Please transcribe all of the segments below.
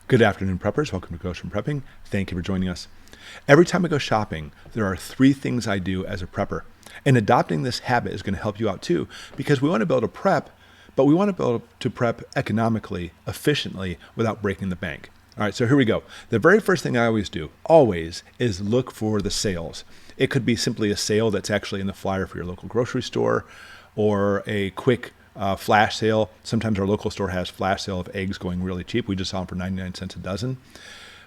Good afternoon, preppers. Welcome to Goshen Prepping. Thank you for joining us. Every time I go shopping, there are 3 things I do as a prepper. And adopting this habit is going to help you out too, because we want to be able to prep, but we want to be able to prep economically, efficiently, without breaking the bank. All right, so here we go. The very first thing I always do, is look for the sales. It could be simply a sale that's actually in the flyer for your local grocery store, or a quick flash sale. Sometimes our local store has flash sale of eggs going really cheap. We just saw them for 99 cents a dozen.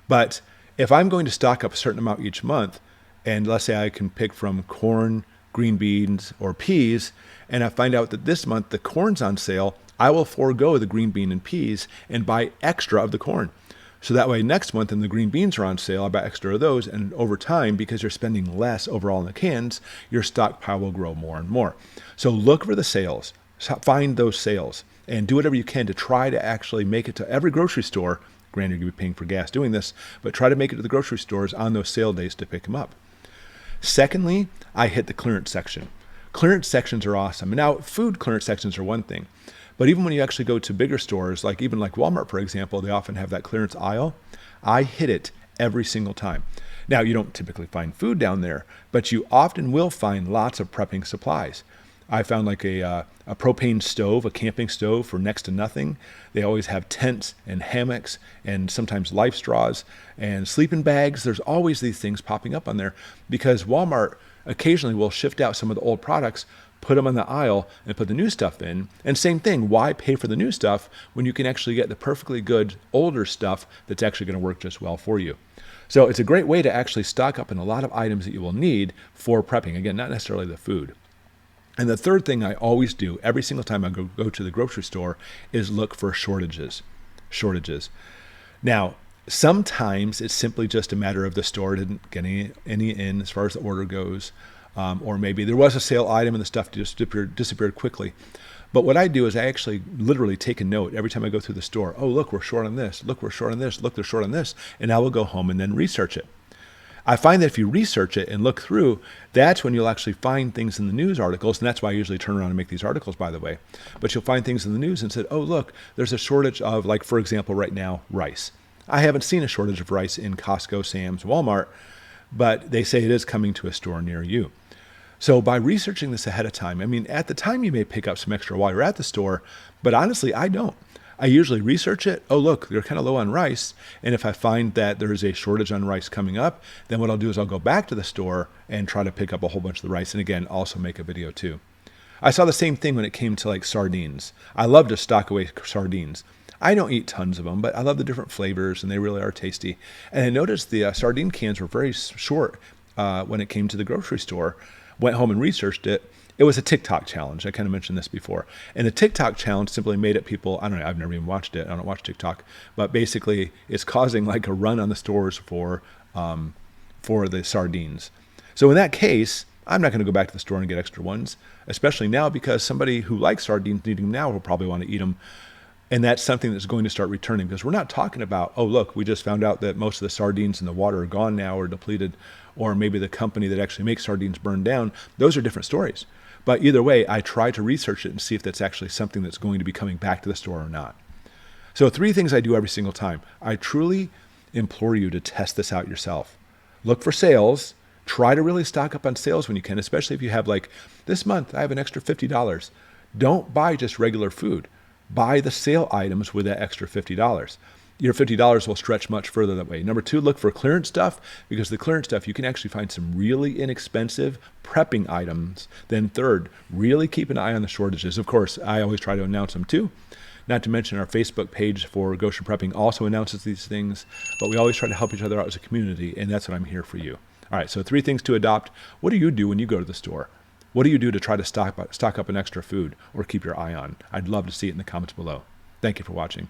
But if I'm going to stock up a certain amount each month, and let's say I can pick from corn, green beans, or peas, and I find out that this month the corn's on sale, I will forego the green bean and peas and buy extra of the corn. So that way next month, when the green beans are on sale, I buy extra of those, and over time, because you're spending less overall in the cans, your stockpile will grow more and more. So look for the sales. Find those sales and do whatever you can to try to actually make it to every grocery store. Granted, you'll be paying for gas doing this, but try to make it to the grocery stores on those sale days to pick them up. Secondly, I hit the clearance section. Clearance sections are awesome. Now, food clearance sections are one thing, but even when you actually go to bigger stores, like Walmart, for example, they often have that clearance aisle. I hit it every single time. Now, you don't typically find food down there, but you often will find lots of prepping supplies. I found like a propane stove, a camping stove for next to nothing. They always have tents and hammocks and sometimes life straws and sleeping bags. There's always these things popping up on there because Walmart occasionally will shift out some of the old products, put them on the aisle and put the new stuff in. And same thing, why pay for the new stuff when you can actually get the perfectly good older stuff that's actually going to work just well for you? So it's a great way to actually stock up on a lot of items that you will need for prepping. Again, not necessarily the food. And the third thing I always do every single time I go to the grocery store is look for shortages. Now, sometimes it's simply just a matter of the store didn't get any in as far as the order goes, or maybe there was a sale item and the stuff just disappeared quickly. But what I do is I actually literally take a note every time I go through the store. Oh, look, we're short on this. Look, we're short on this. Look, they're short on this. And I will go home and then research it. I find that if you research it and look through, that's when you'll actually find things in the news articles, and that's why I usually turn around and make these articles, by the way. But you'll find things in the news and said, oh, look, there's a shortage of, like, for example, right now, rice. I haven't seen a shortage of rice in Costco, Sam's, Walmart, but they say it is coming to a store near you. So by researching this ahead of time, I mean, at the time you may pick up some extra while you're at the store, but honestly, I don't. I usually research it. Oh, look, they're kind of low on rice. And if I find that there is a shortage on rice coming up, then what I'll do is I'll go back to the store and try to pick up a whole bunch of the rice. And again, also make a video too. I saw the same thing when it came to like sardines. I love to stock away sardines. I don't eat tons of them, but I love the different flavors and they really are tasty. And I noticed the sardine cans were very short when it came to the grocery store. Went home and researched it. It was a TikTok challenge. I kind of mentioned this before. And the TikTok challenge simply made it people, I don't know, I've never even watched it. I don't watch TikTok. But basically, it's causing like a run on the stores for the sardines. So in that case, I'm not going to go back to the store and get extra ones, especially now because somebody who likes sardines eating them now will probably want to eat them. And that's something that's going to start returning because we're not talking about, oh, look, we just found out that most of the sardines in the water are gone now or depleted, or maybe the company that actually makes sardines burned down. Those are different stories. But either way, I try to research it and see if that's actually something that's going to be coming back to the store or not. So 3 things I do every single time. I truly implore you to test this out yourself. Look for sales. Try to really stock up on sales when you can, especially if you have like, this month I have an extra $50. Don't buy just regular food. Buy the sale items with that extra $50. Your $50 will stretch much further that way. Number 2, look for clearance stuff because the clearance stuff, you can actually find some really inexpensive prepping items. Then third, really keep an eye on the shortages. Of course, I always try to announce them too. Not to mention our Facebook page for Goshen Prepping also announces these things, but we always try to help each other out as a community, and that's what I'm here for you. All right, so 3 things to adopt. What do you do when you go to the store? What do you do to try to stock up an extra food or keep your eye on? I'd love to see it in the comments below. Thank you for watching.